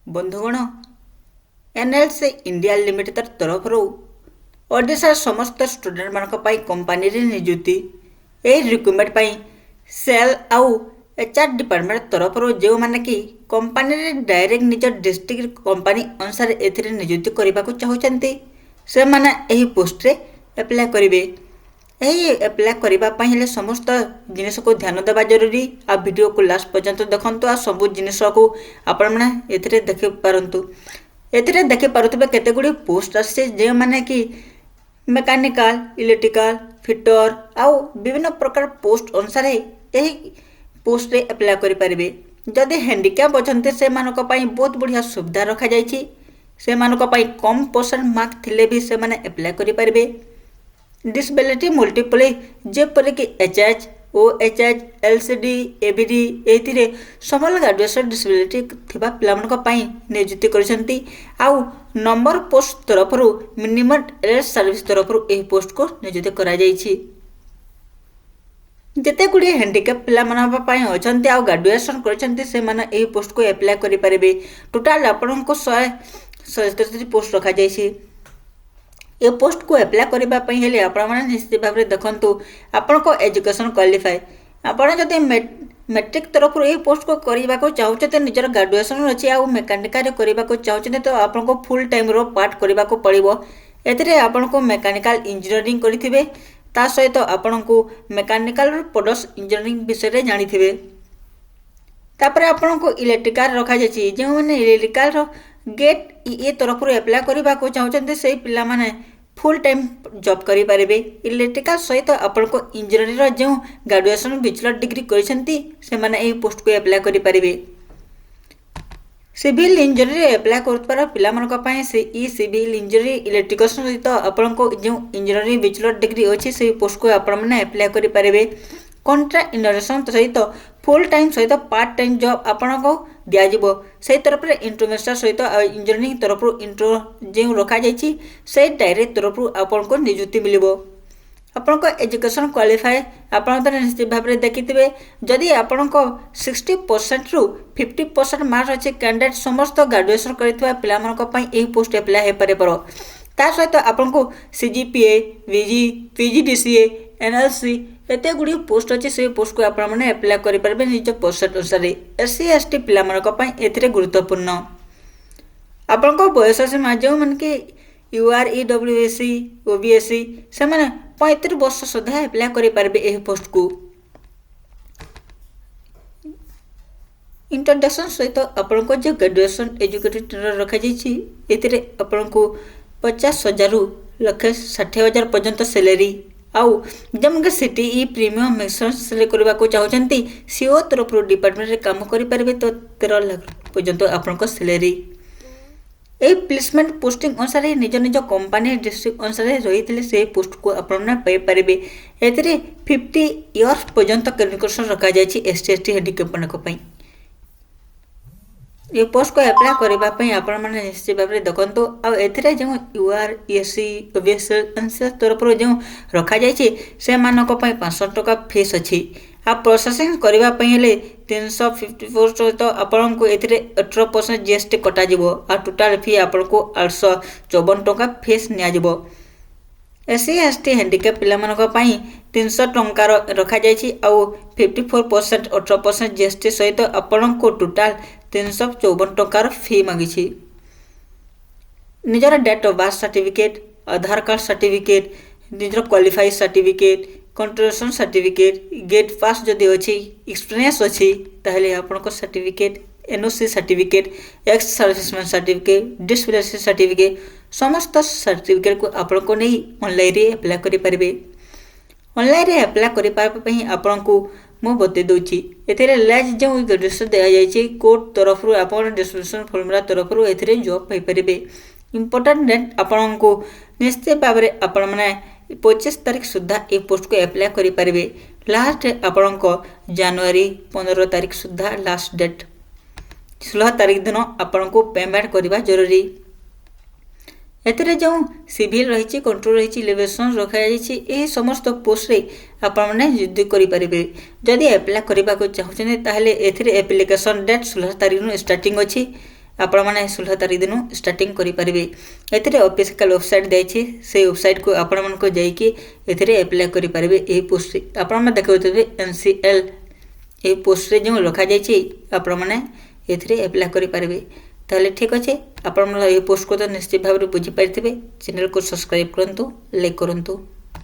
बंधुगण NLC India limited तरफ ओडिशा समस्त स्टूडेंट मान कंपानी निजुक्ति यही रिक्रुटमेंट सेल आउ एचआर डिपार्टमेंट तरफ जो मैंने कि कंपानी डायरेक्ट निज डिस्ट्रिक्ट कंपानी अनुसार ए निजुक्ति करने को चाहते से मैंने यही पोस्ट रे एप्लाय करेंगे। यही एप्लाय करने समस्त जिनस को ध्यान देवा जरूरी। आ वीडियो को लास्ट पर्यंत देखु आ सब जिनस को आपण मैंने देखि पारंतु। एथिरे देखि पारुथिबे केते गुडी पोस्ट आसे जे माने कि मेकानिकल इलेक्ट्रिकल फिटर आउ विभिन्न प्रकार पोस्ट अनुसार यही पोस्ट रे एप्लाय करि परिबे। जदि हैंडिकैप अछन्ते से मानको पई बहुत बढ़िया सुविधा रखा जायछि। से मानको पई कम परसेंट मार्क थिले भी से माने एप्लाय करि परिबे। डिसेबिलिटी मल्टीपल जेपरि कि एचएच ओएचएच एलसीडी एबीडी एथिरे समल ग्रेजुएशन डिसेबिलिटी थिबा पिलामनक पई नियुक्ति करछन्ती। आउ नंबर पोस्ट तरफरु मिनिमम एज सर्विस तरफरु एही पोस्ट को नियुक्ति करा जायछि। जेते गुडी हैंडिकैप पिलामनक पई अछन्ती आउ ग्रेजुएशन करछन्ती से माने एही पोस्ट को एप्लाय करि परिबे। टोटल आपनको 133 पोस्ट रखा जायछि। ये पोस्ट को एप्लाय करने हेले आपण निश्चित भाव में देखु आपण को एजुकेशन क्वालिफाई आपण जब मैट्रिक तरफ ये पोस्ट को करने को चाहते निजर ग्रेजुएशन अच्छी आउ मेकानिकल करने को चाहते तो आपको फुल टाइम रो पार्ट करने को पड़ो। एपन को मेकानिकल इंजीनियरिंग करेंगे ता सहित आपण को मेकानिकल प्रोडक्ट्स इंजीनियरिंग विषय जानी। तापर आपण को इलेक्ट्रिकल रखा जाए जो मैंने इलेक्ट्रिकल गेट ये तरफ एप्लाय करने को चाहते से पिला माने फुल टाइम जॉब करि परिबे। इलेक्ट्रिकल सहित आपण को इंजीनियरिंग जो ग्रेजुएशन बैचलर डिग्री करछन्ती से माने एही पोस्ट को एप्लाय करि परिबे। सिविल इंजीनियरिंग एप्लाय करतबार पिला मानक पई से ई सिविल इंजीनियरिंग इलेक्ट्रिकल सहित आपण को जो इंजीनियरिंग बैचलर डिग्री अछि से पोस्ट को आपण माने एप्लाय करि परिबे। कॉन्ट्रैक्ट इंडस्ट्रियल सहित फुल टाइम सहित पार्ट टाइम जॉब आपण को दियाजिबो। से तरफ इंटरमेस्टर सहित इंजीनियरिंग तरफ इंट्रो जो रखा जायछि से डायरेक्ट तरफ आपण को नियुक्ति मिलिबो। आपण को एजुकेशन क्वालिफाई आपण तो निश्चित भाव में देखिथिबे। जदि आपण को 60% रु 50% मार्क अछि कैंडिडेट समस्त ग्रेजुएशन करथिबा पिला मानक पई एही पोस्ट एप्लाय हे पारे परो। ता सहित आपण को सीजीपीए वीजी पीजीडीसीए एनएलसी एते गुडी पोस्ट अच्छे से पोस्ट को आपण माने एप्लाय करि परबे निज परसेंट अनुसार। एससी एसटी पिला मानक पई एथिरे गुरुत्वपूर्ण आपण को बयस सीमा जो मन के यूआर ईडब्ल्यूएससी ओबीएससी से माने 35 वर्ष सुधा एप्लाय करि परबे एही पोस्ट को। इंट्रोडक्शन सहित आपण को जो ग्रेजुएशन एजुकेटेड रखा जायछि एथिरे आपण को 50,000 रु 1,60,000 पर्यंत सैलरी आउ जमगे सीटीई प्रीमियम मेंसन्स करने को चाहते सीओ तरफ डिपार्टमेंट रे काम करि परिबे तो 13 लाख पर्यंत आपन सैलरी। ए प्लेसमेंट पोस्टिंग अनुसार निज निज कंपनी डिस्ट्रिक्ट अनुसार रही से पोस्ट को आपन पाई परिबे। एथिरे 50 इयर्स पर्यंत क्वालिफिकेशन रखा जायछि एसटी एसटी हैंडिकैप मानक पई। ये पोस्ट को एप्लाय करबा पई आपण माने निश्चित भाव में देखंतु। आ एथिरे जो यूआर एससी ओबीएससी आंसर तरफ जो रखा जायछि से मानक पई 500 टका फीस अछि। आ प्रोसेसिंग करबा पई हेले 354 सहित आपण को एथिरे 18% जीएसटी कटा जिवो। आ टोटल फी आपण को 854 टका फीस निया जिवो। एससी एसटी हैंडिकैप पिला मानक पई 300 टंका रखा जायछि आउ 54% 18% जीएसटी सहित आपण को टोटल 354 टंकार फी मागिछि। निजर date of birth certificate Aadhaar card certificate निजर qualify certificate contribution certificate gate pass जदि अछि एक्सपीरियंस अछि ताहले आपण को certificate NOC certificate ex serviceman certificate disability certificate समस्त सर्टिफिकेट को आपण को नहीं ऑनलाइन रे अप्लाई करि परिबे। ऑनलाइन रे अप्लाई करि पार पई आपण को मु बते दोछि। एथिरे लाज जो ग्रेजुएशन दे जायछि कोर्ट तरफ रु आपण डिस्क्रिप्शन फॉर्मूला तरफ रु एथिरे जॉब पाई परिबे। इंपोर्टेंट डेट आपण को निश्चित भाव में आपण माने 25 तारीख सुधा ए पोस्ट को एप्लाई करि परिबे। लास्ट आपण को जनवरी 15 तारीख सुधा लास्ट डेट 16 तारीख दिन आपण को पेमेंट करबा जरूरी। एथिरे जो सिविल रही कंट्रोल रही इलेवेशन रखा जाए समस्त पोस्ट रे आपने युद्ध करेंगे। जदि एप्लाय करने को चाहते ताहले एथिरे एप्लिकेशन डेट 16 तारीख स्टार्टिंग अच्छी ଆପଣମାନେ 16 ତାରିଖ ଦିନ ଷ୍ଟାର୍ଟିଂ କରିପାରିବେ। ଏଥିରେ ଅଫିସିଆଲ ୱେବସାଇଟ୍ ଦେଇଛି, ସେଇ ୱେବସାଇଟ୍କୁ ଆପଣମାନଙ୍କୁ ଯାଇକି ଏଥିରେ ଆପ୍ଲାଏ କରିପାରିବେ। ଏହି ପୋଷ୍ଟରେ ଆପଣମାନେ ଦେଖୁଥିବେ NCL, ଏହି ପୋଷ୍ଟରେ ଯେଉଁ ଲେଖାଯାଇଛି ଆପଣମାନେ ଏଥିରେ ଆପ୍ଲାଏ କରିପାରିବେ। ତାହେଲେ ଠିକ୍ ଅଛି, ଆପଣମାନେ ଏହି ପୋଷ୍ଟକୁ ତ ନିଶ୍ଚିତ ଭାବରେ ବୁଝିପାରିଥିବେ। ଚ୍ୟାନେଲକୁ ସବସ୍କ୍ରାଇବ୍ କରନ୍ତୁ, ଲାଇକ୍ କରନ୍ତୁ।